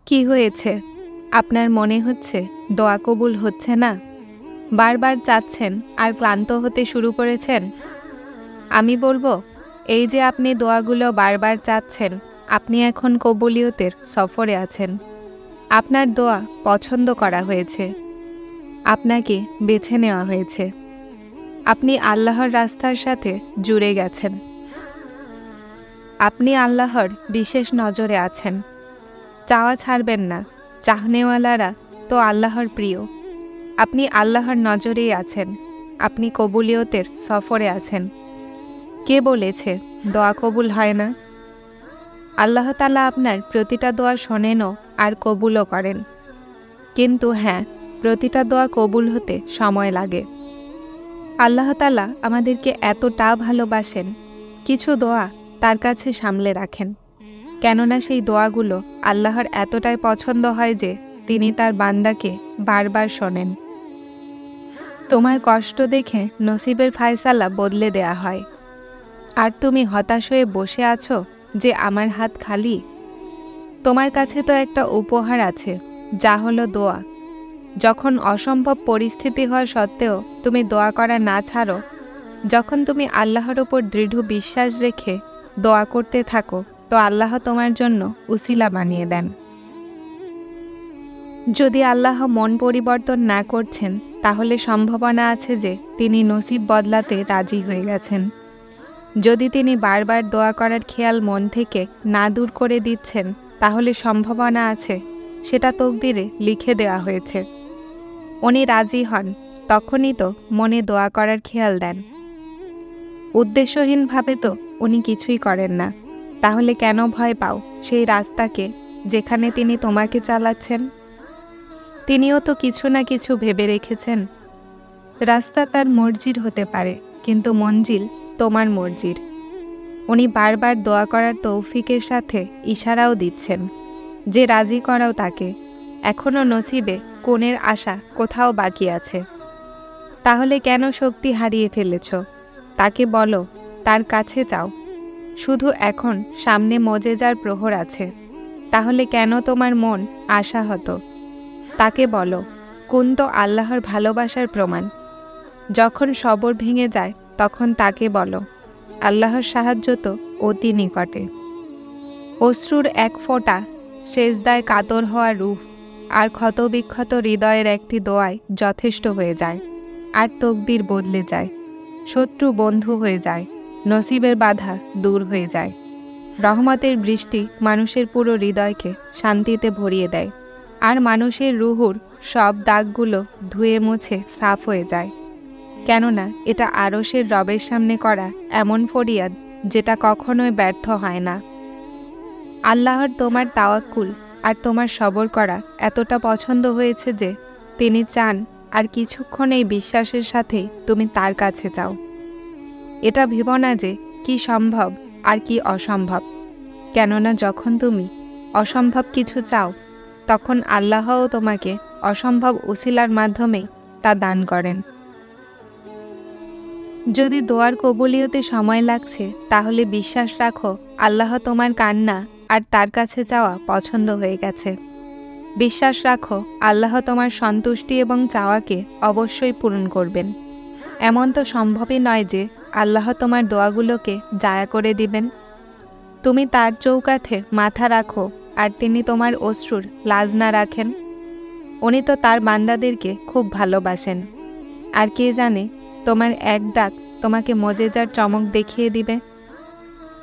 কি হয়েছে? আপনার মনে হচ্ছে দোয়া কবুল হচ্ছে না? বারবার চাচ্ছেন আর ক্লান্ত হতে শুরু করেছেন? আমি বলবো, এই যে আপনি দোয়াগুলো বারবার চাচ্ছেন, আপনি এখন কবুলিয়তের সফরে আছেন। আপনার দোয়া পছন্দ করা হয়েছে। আপনাকে বেছে নেওয়া হয়েছে। আপনি আল্লাহর রাস্তার সাথে জুড়ে গেছেন। আপনি আল্লাহর বিশেষ নজরে আছেন। চাওয়া ছাড়বেন না। চাহনেওয়ালারা তো আল্লাহর প্রিয়। আপনি আল্লাহর নজরেই আছেন। আপনি কবুলিয়তের সফরে আছেন। কে বলেছে দোয়া কবুল হয় না? আল্লাহ তাআলা আপনার প্রতিটা দোয়া শোনেনও আর কবুলও করেন। কিন্তু হ্যাঁ, প্রতিটা দোয়া কবুল হতে সময় লাগে। আল্লাহ তাআলা আমাদেরকে এতটা ভালোবাসেন, কিছু দোয়া তার কাছে সামলে রাখেন। কেননা সেই দোয়াগুলো আল্লাহর এতটাই পছন্দ হয় যে তিনি তার বান্দাকে বারবার শোনেন। তোমার কষ্ট দেখে নসিবের ফায়সালা বদলে দেয়া হয়। আর তুমি হতাশ হয়ে বসে আছো যে আমার হাত খালি। তোমার কাছে তো একটা উপহার আছে, যা হলো দোয়া। যখন অসম্ভব পরিস্থিতি হওয়া সত্ত্বেও তুমি দোয়া করা না ছাড়ো, যখন তুমি আল্লাহর ওপর দৃঢ় বিশ্বাস রেখে দোয়া করতে থাকো, তো আল্লাহ তোমার জন্য উসিলা বানিয়ে দেন। যদি আল্লাহ মন পরিবর্তন না করছেন, তাহলে সম্ভাবনা আছে যে তিনি নসিব বদলাতে রাজি হয়ে গেছেন। যদি তিনি বারবার দোয়া করার খেয়াল মন থেকে না দূর করে দিচ্ছেন, তাহলে সম্ভাবনা আছে সেটা তকদিরে লিখে দেওয়া হয়েছে। উনি রাজি হন, তখনই তো মনে দোয়া করার খেয়াল দেন। উদ্দেশ্যহীনভাবে তো উনি কিছুই করেন না। তাহলে কেন ভয় পাও সেই রাস্তাকে যেখানে তিনি তোমাকে চালাচ্ছেন? তিনিও তো কিছু না কিছু ভেবে রেখেছেন। রাস্তা তার মর্জির হতে পারে, কিন্তু মঞ্জিল তোমার মর্জির। উনি বারবার দোয়া করার তৌফিকের সাথে ইশারাও দিচ্ছেন যে রাজি করাও তাকে। এখনও নসিবে কোণের আশা কোথাও বাকি আছে। তাহলে কেন শক্তি হারিয়ে ফেলেছ? তাকে বলো, তার কাছে চাও। শুধু এখন সামনে মজেজার প্রহর আছে। তাহলে কেন তোমার মন আশাহত? তাকে বলো, কোন তো আল্লাহর ভালোবাসার প্রমাণ। যখন সবর ভেঙে যায়, তখন তাকে বলো, আল্লাহর সাহায্য তো অতি নিকটে। অশ্রুর এক ফোঁটা, সেজদায় কাতর হওয়া রূহ আর ক্ষতবিক্ষত হৃদয়ের একটি দোয়ায় যথেষ্ট হয়ে যায়। আর তকদির বদলে যায়। শত্রু বন্ধু হয়ে যায়। নসিবের বাধা দূর হয়ে যায়। রহমতের বৃষ্টি মানুষের পুরো হৃদয়কে শান্তিতে ভরিয়ে দেয়। আর মানুষের রুহুর সব দাগগুলো ধুয়ে মুছে সাফ হয়ে যায়। কেননা এটা আরশের রবের সামনে করা এমন ফরিয়াদ যেটা কখনোই ব্যর্থ হয় না। আল্লাহর তোমার তাওয়াক্কুল আর তোমার সবর করা এতটা পছন্দ হয়েছে যে তিনি চান আর কিছুক্ষণ এই বিশ্বাসের সাথেই তুমি তার কাছে যাও। এটা ভেবো না যে কি সম্ভব আর কি অসম্ভব। কেননা যখন তুমি অসম্ভব কিছু চাও, তখন আল্লাহও তোমাকে অসম্ভব উসিলার মাধ্যমেই তা দান করেন। যদি দোয়ার কবুলিয়তে সময় লাগছে, তাহলে বিশ্বাস রাখো আল্লাহ তোমার কান্না আর তার কাছে যাওয়া পছন্দ হয়ে গেছে। বিশ্বাস রাখো আল্লাহ তোমার সন্তুষ্টি এবং চাওয়াকে অবশ্যই পূরণ করবেন। এমন তো সম্ভবই নয় যে আল্লাহ তোমার দোয়াগুলোকে জায়া করে দিবেন। তুমি তার চৌকাঠে মাথা রাখো আর তিনি তোমার অশ্রুর লাজ না রাখেন। উনি তো তার বান্দাদেরকে খুব ভালোবাসেন। আর কে জানে, তোমার এক ডাক তোমাকে মজেজার চমক দেখিয়ে দিবে।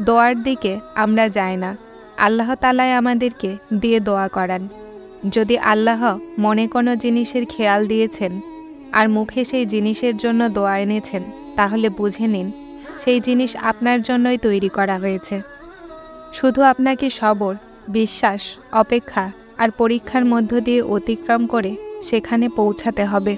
দোয়ার দিকে আমরা যাই না, আল্লাহ তাআলাই আমাদেরকে দিয়ে দোয়া করান। যদি আল্লাহ মনে কোনো জিনিসের খেয়াল দিয়েছেন আর মুখে সেই জিনিসের জন্য দোয়া এনেছেন, তাহলে বুঝে নিন সেই জিনিস আপনার জন্যই তৈরি করা হয়েছে। শুধু আপনাকে সবর, বিশ্বাস, অপেক্ষা আর পরীক্ষার মধ্য দিয়ে অতিক্রম করে সেখানে পৌঁছাতে হবে।